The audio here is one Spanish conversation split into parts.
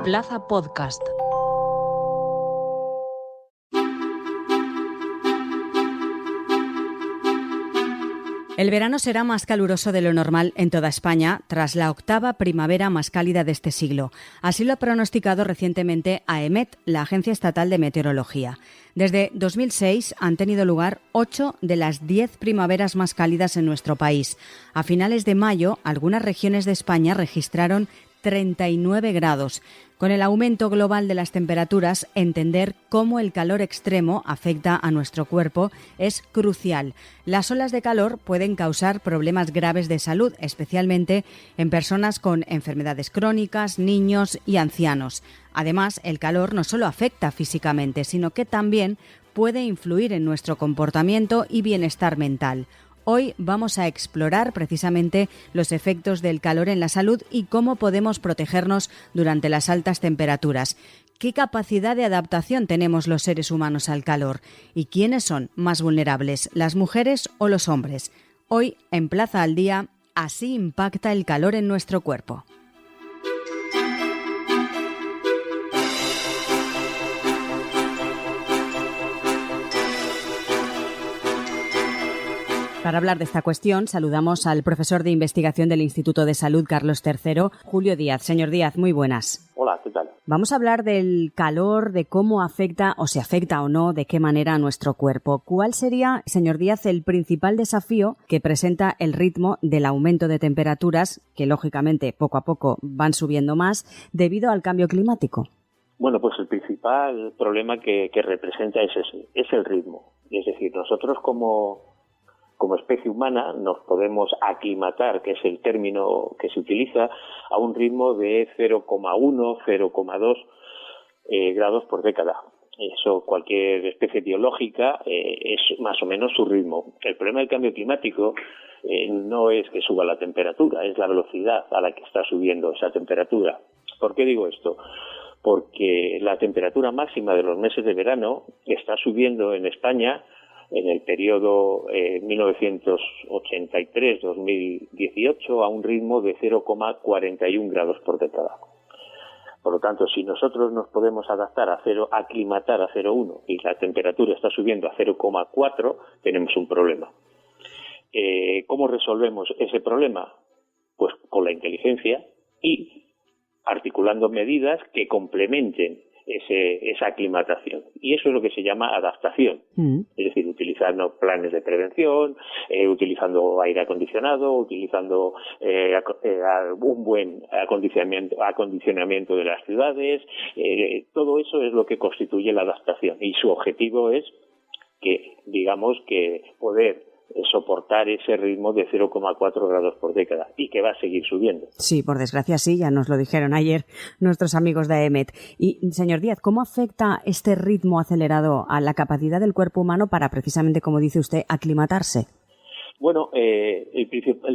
Plaza Podcast. El verano será más caluroso de lo normal en toda España, tras la octava primavera más cálida de este siglo. Así lo ha pronosticado recientemente AEMET, la Agencia Estatal de Meteorología. Desde 2006 han tenido lugar 8 de las 10 primaveras más cálidas en nuestro país. A finales de mayo, algunas regiones de España registraron 39 grados. Con el aumento global de las temperaturas, entender cómo el calor extremo afecta a nuestro cuerpo es crucial. Las olas de calor pueden causar problemas graves de salud, especialmente en personas con enfermedades crónicas, niños y ancianos. Además, el calor no solo afecta físicamente, sino que también puede influir en nuestro comportamiento y bienestar mental. Hoy vamos a explorar precisamente los efectos del calor en la salud y cómo podemos protegernos durante las altas temperaturas. ¿Qué capacidad de adaptación tenemos los seres humanos al calor? ¿Y quiénes son más vulnerables, las mujeres o los hombres? Hoy, en Plaza al Día, así impacta el calor en nuestro cuerpo. Para hablar de esta cuestión, saludamos al profesor de investigación del Instituto de Salud Carlos III, Julio Díaz. Señor Díaz, muy buenas. Hola, ¿qué tal? Vamos a hablar del calor, de cómo afecta o si afecta o no, de qué manera a nuestro cuerpo. ¿Cuál sería, señor Díaz, el principal desafío que presenta el ritmo del aumento de temperaturas, que lógicamente poco a poco van subiendo más, debido al cambio climático? Bueno, pues el principal problema que representa es ese, es el ritmo. Es decir, nosotros como especie humana nos podemos aclimatar, que es el término que se utiliza, a un ritmo de 0,1, 0,2 grados por década. Eso, cualquier especie biológica es más o menos su ritmo. El problema del cambio climático no es que suba la temperatura, es la velocidad a la que está subiendo esa temperatura. ¿Por qué digo esto? Porque la temperatura máxima de los meses de verano está subiendo en España en el periodo 1983-2018 a un ritmo de 0,41 grados por década. Por lo tanto, si nosotros nos podemos aclimatar a 0,1 y la temperatura está subiendo a 0,4, tenemos un problema. ¿Cómo resolvemos ese problema? Pues con la inteligencia y articulando medidas que complementen esa aclimatación. Y eso es lo que se llama adaptación. Es decir, utilizando planes de prevención, utilizando aire acondicionado, utilizando un buen acondicionamiento de las ciudades. Todo eso es lo que constituye la adaptación. Y su objetivo es que poder soportar ese ritmo de 0,4 grados por década y que va a seguir subiendo. Sí, por desgracia sí, ya nos lo dijeron ayer nuestros amigos de AEMET. Y, señor Díaz, ¿cómo afecta este ritmo acelerado a la capacidad del cuerpo humano para precisamente, como dice usted, aclimatarse? Bueno,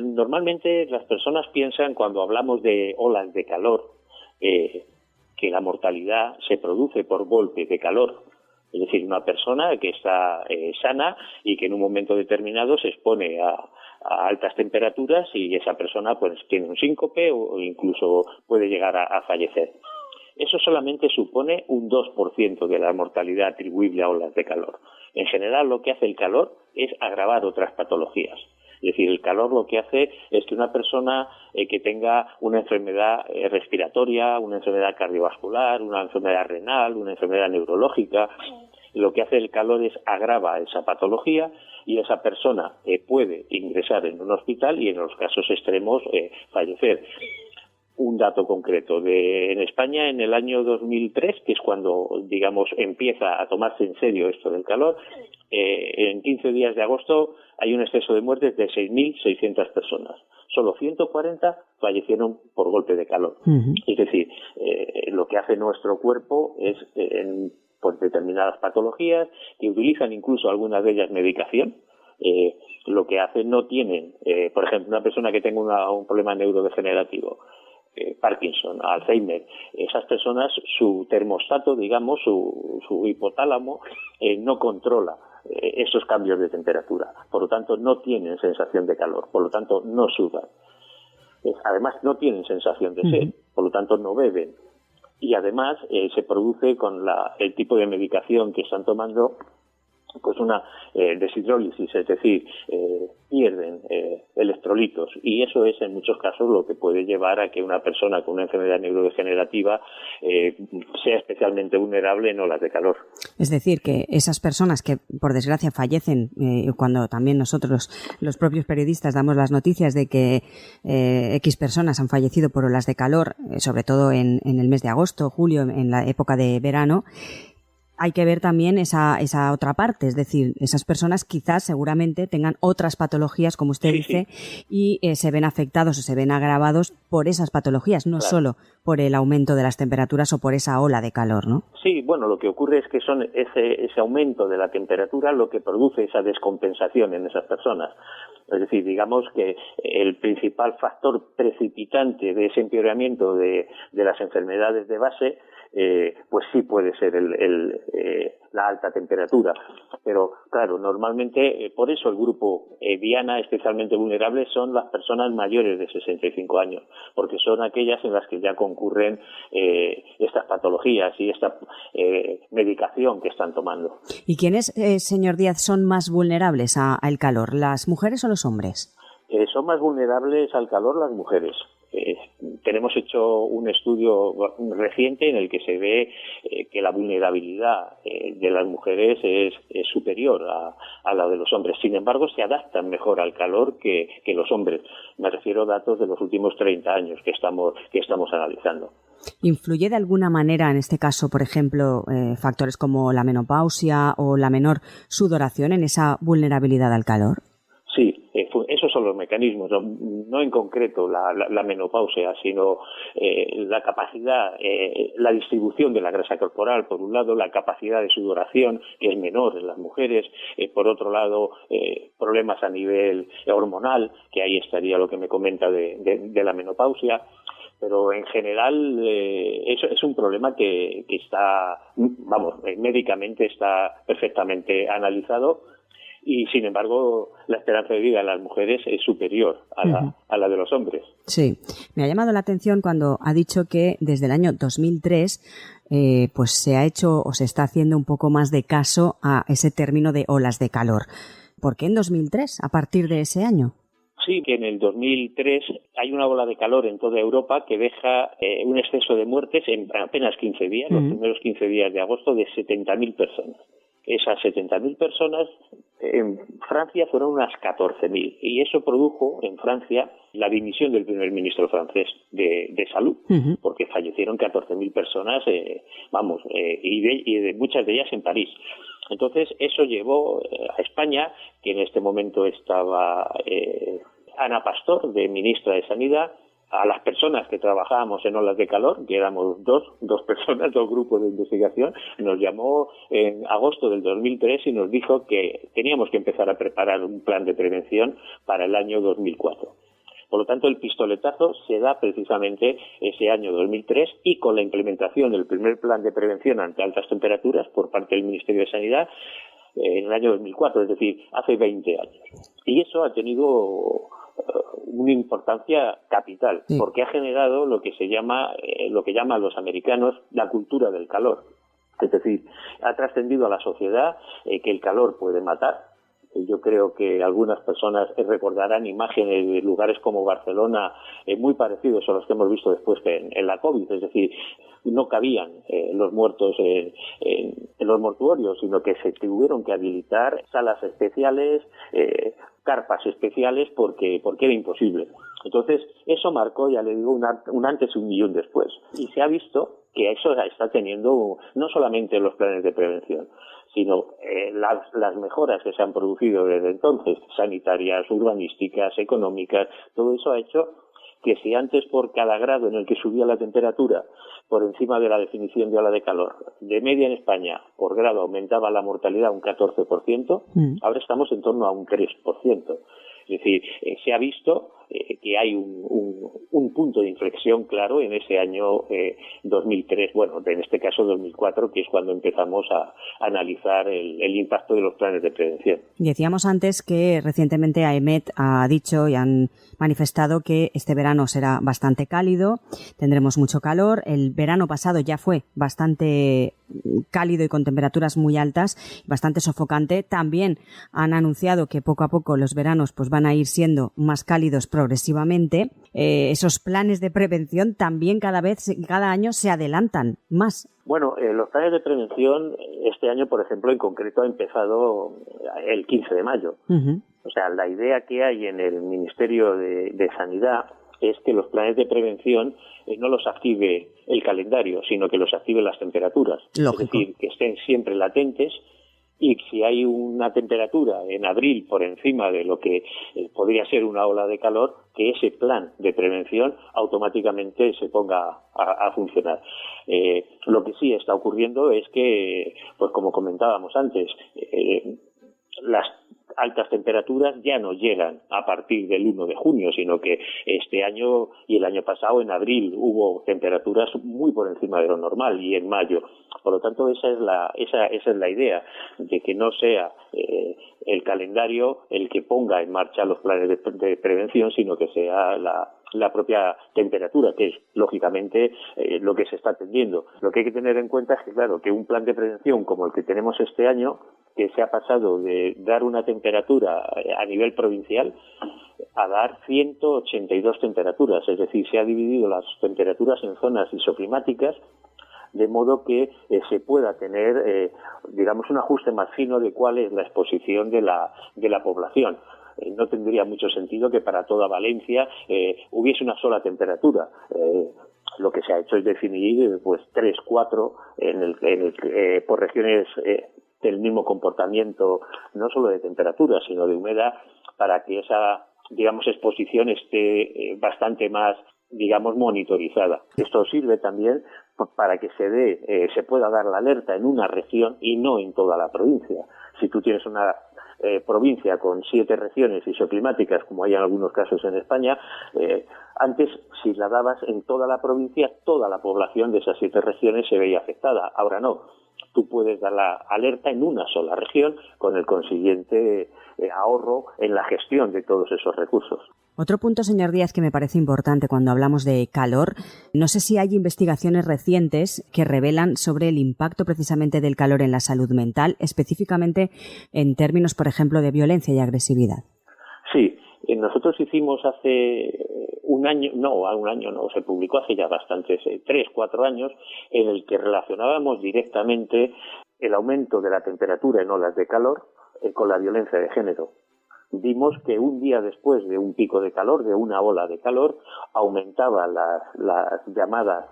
normalmente las personas piensan, cuando hablamos de olas de calor, que la mortalidad se produce por golpe de calor. Es decir, una persona que está sana y que en un momento determinado se expone a altas temperaturas y esa persona pues tiene un síncope o incluso puede llegar a fallecer. Eso solamente supone un 2% de la mortalidad atribuible a olas de calor. En general, lo que hace el calor es agravar otras patologías. Es decir, el calor lo que hace es que una persona que tenga una enfermedad respiratoria, una enfermedad cardiovascular, una enfermedad renal, una enfermedad neurológica, lo que hace el calor es agrava esa patología y esa persona puede ingresar en un hospital y en los casos extremos fallecer. Un dato concreto, en España en el año 2003, que es cuando, digamos, empieza a tomarse en serio esto del calor, en 15 días de agosto hay un exceso de muertes de 6.600 personas. Solo 140 fallecieron por golpe de calor. Es decir, lo que hace nuestro cuerpo es, por determinadas patologías, que utilizan incluso algunas de ellas medicación, lo que hacen no tienen, por ejemplo, una persona que tenga un problema neurodegenerativo, Parkinson, Alzheimer, esas personas, su termostato, digamos, su hipotálamo, no controla esos cambios de temperatura. Por lo tanto, no tienen sensación de calor, por lo tanto, no sudan. Además, no tienen sensación de sed, por lo tanto, no beben. y además se produce con el tipo de medicación que están tomando pues una deshidrólisis, es decir, pierden electrolitos, y eso es en muchos casos lo que puede llevar a que una persona con una enfermedad neurodegenerativa sea especialmente vulnerable en olas de calor. Es decir, que esas personas que por desgracia fallecen, cuando también nosotros los propios periodistas damos las noticias de que X personas han fallecido por olas de calor, sobre todo en el mes de agosto, julio, en la época de verano, hay que ver también esa otra parte, es decir, esas personas quizás seguramente tengan otras patologías, como usted dice, y se ven afectados o se ven agravados por esas patologías, no solo por el aumento de las temperaturas o por esa ola de calor, ¿no? Sí, bueno, lo que ocurre es que son ese aumento de la temperatura lo que produce esa descompensación en esas personas. Es decir, digamos que el principal factor precipitante de ese empeoramiento de las enfermedades de base pues sí puede ser la alta temperatura. Pero claro, normalmente por eso el grupo diana especialmente vulnerable son las personas mayores de 65 años, porque son aquellas en las que ya concurren estas patologías y esta medicación que están tomando. ¿Y quiénes, señor Díaz, son más vulnerables al calor, las mujeres o los hombres? Son más vulnerables al calor las mujeres. Tenemos hecho un estudio reciente en el que se ve que la vulnerabilidad de las mujeres es superior a la de los hombres. Sin embargo, se adaptan mejor al calor que los hombres. Me refiero a datos de los últimos 30 años que estamos analizando. ¿Influye de alguna manera, en este caso, por ejemplo, factores como la menopausia o la menor sudoración en esa vulnerabilidad al calor? Sí, esos son los mecanismos, no en concreto la menopausia, sino la capacidad, la distribución de la grasa corporal, por un lado, la capacidad de sudoración, que es menor en las mujeres, por otro lado, problemas a nivel hormonal, que ahí estaría lo que me comenta de la menopausia. Pero en general eso es un problema que está, médicamente está perfectamente analizado. Y, sin embargo, la esperanza de vida de las mujeres es superior a la de los hombres. Sí. Me ha llamado la atención cuando ha dicho que desde el año 2003 pues se ha hecho o se está haciendo un poco más de caso a ese término de olas de calor. ¿Por qué en 2003, a partir de ese año? Sí, que en el 2003 hay una ola de calor en toda Europa que deja un exceso de muertes en apenas 15 días, los primeros 15 días de agosto, de 70.000 personas. Esas 70.000 personas en Francia fueron unas 14.000, y eso produjo en Francia la dimisión del primer ministro francés de salud, porque fallecieron 14.000 personas, y de muchas de ellas en París. Entonces eso llevó a España, que en este momento estaba Ana Pastor, de ministra de Sanidad, a las personas que trabajábamos en olas de calor, que éramos dos personas, dos grupos de investigación, nos llamó en agosto del 2003 y nos dijo que teníamos que empezar a preparar un plan de prevención para el año 2004. Por lo tanto, el pistoletazo se da precisamente ese año 2003, y con la implementación del primer plan de prevención ante altas temperaturas por parte del Ministerio de Sanidad en el año 2004, es decir, hace 20 años. Y eso ha tenido una importancia capital, porque ha generado lo que llaman los americanos la cultura del calor. Es decir, ha trascendido a la sociedad que el calor puede matar. Yo creo que algunas personas recordarán imágenes de lugares como Barcelona muy parecidos a los que hemos visto después en la COVID, es decir, no cabían los muertos en los mortuorios, sino que se tuvieron que habilitar salas especiales, carpas especiales, porque era imposible. Entonces, eso marcó, ya le digo, un antes y un después. Y se ha visto que eso está teniendo no solamente los planes de prevención, sino las mejoras que se han producido desde entonces, sanitarias, urbanísticas, económicas. Todo eso ha hecho que si antes por cada grado en el que subía la temperatura por encima de la definición de ola de calor, de media en España por grado aumentaba la mortalidad un 14%, ahora estamos en torno a un 3%. Es decir, se ha visto que hay un punto de inflexión claro en ese año 2003, bueno, en este caso 2004, que es cuando empezamos a analizar el impacto de los planes de prevención. Decíamos antes que recientemente AEMET ha dicho y han manifestado que este verano será bastante cálido, tendremos mucho calor. El verano pasado ya fue bastante cálido y con temperaturas muy altas, bastante sofocante. También han anunciado que poco a poco los veranos pues van a ir siendo más cálidos progresivamente. Esos planes de prevención también cada año se adelantan más. Bueno, los planes de prevención este año, por ejemplo, en concreto ha empezado el 15 de mayo. Uh-huh. O sea, la idea que hay en el Ministerio de Sanidad es que los planes de prevención no los active el calendario, sino que los active las temperaturas. Lógico. Es decir, que estén siempre latentes, y si hay una temperatura en abril por encima de lo que podría ser una ola de calor, que ese plan de prevención automáticamente se ponga a funcionar. Lo que sí está ocurriendo es que, pues como comentábamos antes, las altas temperaturas ya no llegan a partir del 1 de junio, sino que este año y el año pasado, en abril, hubo temperaturas muy por encima de lo normal, y en mayo. Por lo tanto, esa es la idea, de que no sea el calendario el que ponga en marcha los planes de prevención, sino que sea la propia temperatura, que es lógicamente lo que se está atendiendo. Lo que hay que tener en cuenta es que, claro, que un plan de prevención como el que tenemos este año, que se ha pasado de dar una temperatura a nivel provincial a dar 182 temperaturas, es decir, se ha dividido las temperaturas en zonas isoclimáticas, de modo que se pueda tener, digamos, un ajuste más fino de cuál es la exposición de la población. No tendría mucho sentido que para toda Valencia hubiese una sola temperatura. Lo que se ha hecho es definir pues 3, 4 por regiones del mismo comportamiento, no solo de temperatura, sino de humedad, para que esa, digamos, exposición esté bastante más, digamos, monitorizada. Esto sirve también para que se pueda dar la alerta en una región y no en toda la provincia. Si tú tienes una provincia con 7 regiones isoclimáticas, como hay en algunos casos en España, antes, si la dabas en toda la provincia, toda la población de esas 7 regiones se veía afectada. Ahora no. Tú puedes dar la alerta en una sola región, con el consiguiente ahorro en la gestión de todos esos recursos. Otro punto, señor Díaz, que me parece importante cuando hablamos de calor, no sé si hay investigaciones recientes que revelan sobre el impacto precisamente del calor en la salud mental, específicamente en términos, por ejemplo, de violencia y agresividad. Sí, nosotros hicimos hace se publicó hace ya bastantes, 3, 4 años, en el que relacionábamos directamente el aumento de la temperatura en olas de calor con la violencia de género. Vimos que un día después de un pico de calor, de una ola de calor, aumentaba las llamadas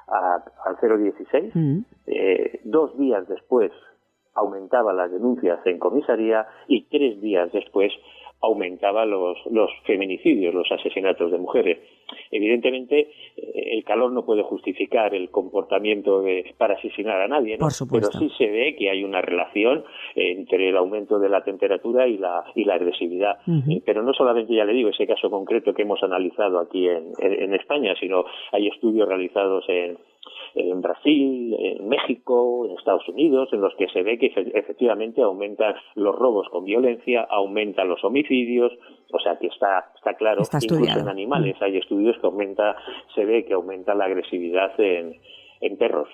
al 016, 2 días después aumentaba las denuncias en comisaría y 3 días después aumentaba los feminicidios, los asesinatos de mujeres. Evidentemente, el calor no puede justificar el comportamiento para asesinar a nadie, ¿no? Por supuesto. Pero sí se ve que hay una relación entre el aumento de la temperatura y la agresividad. Uh-huh. Pero no solamente, ya le digo, ese caso concreto que hemos analizado aquí en España, sino hay estudios realizados en Brasil, en México, en Estados Unidos, en los que se ve que efectivamente aumentan los robos con violencia, aumentan los homicidios, o sea que está claro, está incluso estudiado. En animales hay estudios que se ve que aumenta la agresividad en perros.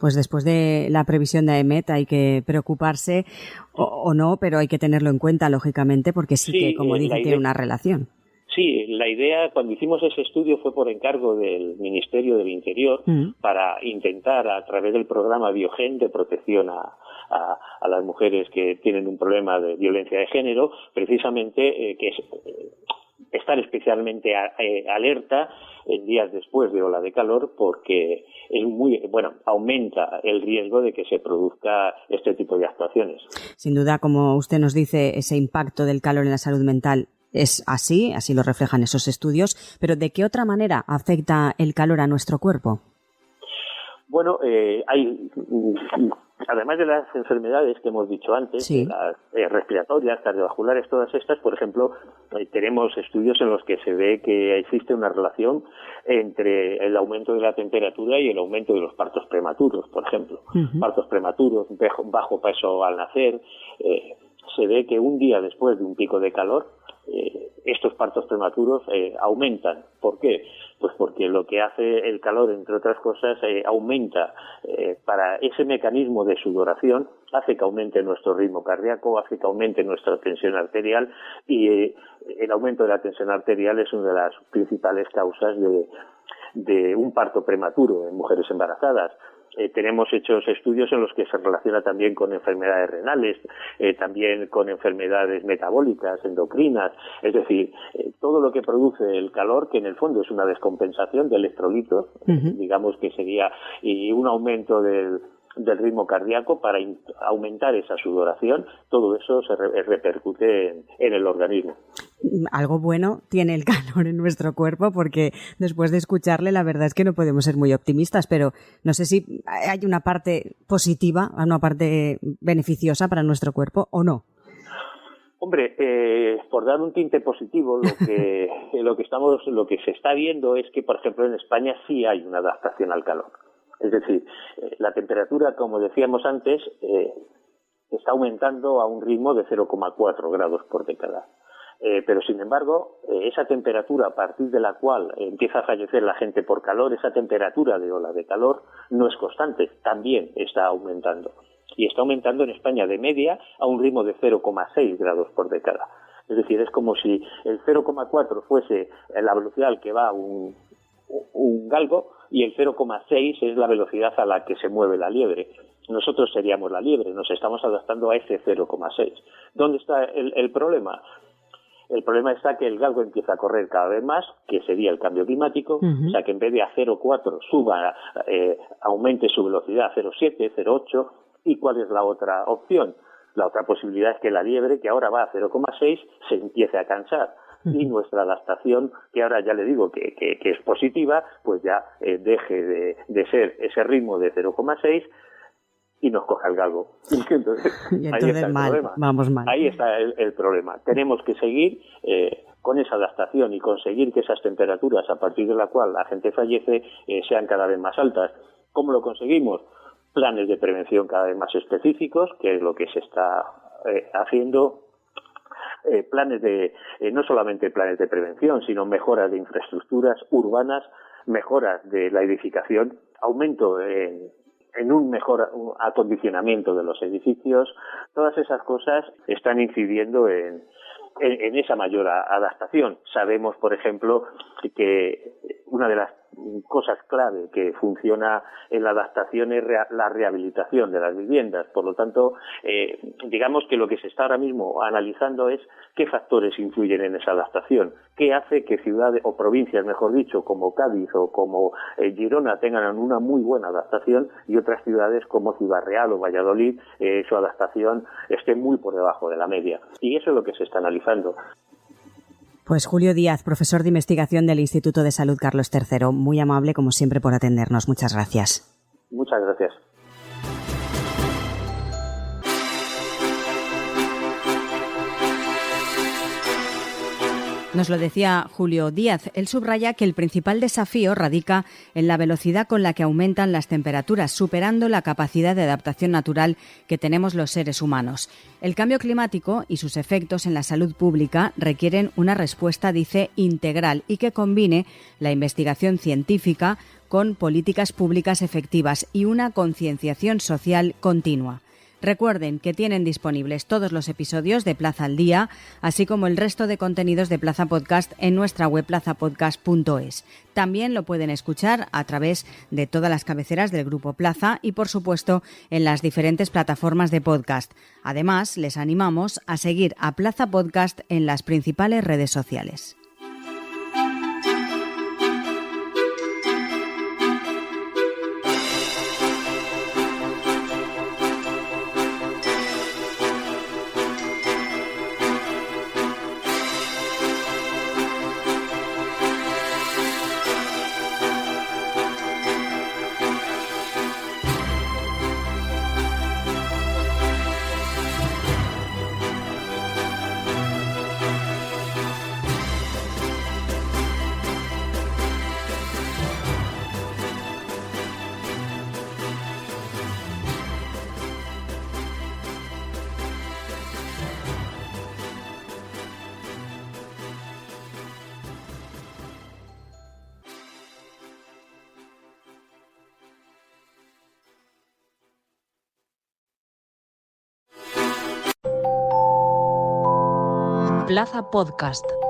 Pues después de la previsión de AEMET hay que preocuparse o no, pero hay que tenerlo en cuenta, lógicamente, porque sí que, como dice, tiene una relación. Sí, la idea, cuando hicimos ese estudio, fue por encargo del Ministerio del Interior para intentar, a través del programa Biogen de protección a las mujeres que tienen un problema de violencia de género, precisamente estar especialmente alerta en días después de ola de calor, porque aumenta el riesgo de que se produzca este tipo de actuaciones. Sin duda, como usted nos dice, ese impacto del calor en la salud mental es así lo reflejan esos estudios, pero ¿de qué otra manera afecta el calor a nuestro cuerpo? Bueno, hay además de las enfermedades que hemos dicho antes, sí, las respiratorias, cardiovasculares, todas estas, por ejemplo, tenemos estudios en los que se ve que existe una relación entre el aumento de la temperatura y el aumento de los partos prematuros, por ejemplo. Partos prematuros, bajo peso al nacer, se ve que un día después de un pico de calor, estos partos prematuros aumentan. ¿Por qué? Pues porque lo que hace el calor, entre otras cosas, aumenta para ese mecanismo de sudoración, hace que aumente nuestro ritmo cardíaco, hace que aumente nuestra tensión arterial, y el aumento de la tensión arterial es una de las principales causas de un parto prematuro en mujeres embarazadas. Tenemos hechos estudios en los que se relaciona también con enfermedades renales, también con enfermedades metabólicas, endocrinas, es decir, todo lo que produce el calor, que en el fondo es una descompensación de electrolitos, digamos que sería, y un aumento del ritmo cardíaco para aumentar esa sudoración, todo eso se repercute en el organismo. Algo bueno tiene el calor en nuestro cuerpo, porque después de escucharle la verdad es que no podemos ser muy optimistas, pero no sé si hay una parte positiva, una parte beneficiosa para nuestro cuerpo o no. Hombre, por dar un tinte positivo, lo que se está viendo es que, por ejemplo, en España sí hay una adaptación al calor. Es decir, la temperatura, como decíamos antes, está aumentando a un ritmo de 0,4 grados por década. Pero, sin embargo, esa temperatura a partir de la cual empieza a fallecer la gente por calor, esa temperatura de ola de calor no es constante, también está aumentando. Y está aumentando en España de media a un ritmo de 0,6 grados por década. Es decir, es como si el 0,4 fuese la velocidad al que va un galgo, y el 0,6 es la velocidad a la que se mueve la liebre. Nosotros seríamos la liebre, nos estamos adaptando a ese 0,6. ¿Dónde está el problema? El problema está que el galgo empieza a correr cada vez más, que sería el cambio climático, o sea que en vez de a 0,4 aumente su velocidad a 0,7, 0,8. ¿Y cuál es la otra opción? La otra posibilidad es que la liebre, que ahora va a 0,6, se empiece a cansar. Y nuestra adaptación, que ahora ya le digo que es positiva, pues ya deje de ser ese ritmo de 0,6 y nos coja el galgo. Entonces ahí está el problema. Vamos mal. Ahí está el problema. Tenemos que seguir con esa adaptación y conseguir que esas temperaturas a partir de la cual la gente fallece sean cada vez más altas. ¿Cómo lo conseguimos? Planes de prevención cada vez más específicos, que es lo que se está haciendo. No solamente planes de prevención, sino mejoras de infraestructuras urbanas, mejoras de la edificación, aumento en un mejor acondicionamiento de los edificios. Todas esas cosas están incidiendo en esa mayor adaptación. Sabemos, por ejemplo, que una de las cosas clave que funciona en la adaptación es la rehabilitación de las viviendas. Por lo tanto, digamos que lo que se está ahora mismo analizando es qué factores influyen en esa adaptación, qué hace que ciudades o provincias, mejor dicho, como Cádiz o como Girona tengan una muy buena adaptación y otras ciudades como Ciudad Real o Valladolid su adaptación esté muy por debajo de la media. Y eso es lo que se está analizando. Pues Julio Díaz, profesor de investigación del Instituto de Salud Carlos III, muy amable como siempre por atendernos. Muchas gracias. Muchas gracias. Nos lo decía Julio Díaz. Él subraya que el principal desafío radica en la velocidad con la que aumentan las temperaturas, superando la capacidad de adaptación natural que tenemos los seres humanos. El cambio climático y sus efectos en la salud pública requieren una respuesta, dice, integral y que combine la investigación científica con políticas públicas efectivas y una concienciación social continua. Recuerden que tienen disponibles todos los episodios de Plaza al Día, así como el resto de contenidos de Plaza Podcast en nuestra web plazapodcast.es. También lo pueden escuchar a través de todas las cabeceras del Grupo Plaza y, por supuesto, en las diferentes plataformas de podcast. Además, les animamos a seguir a Plaza Podcast en las principales redes sociales. Plaza Podcast.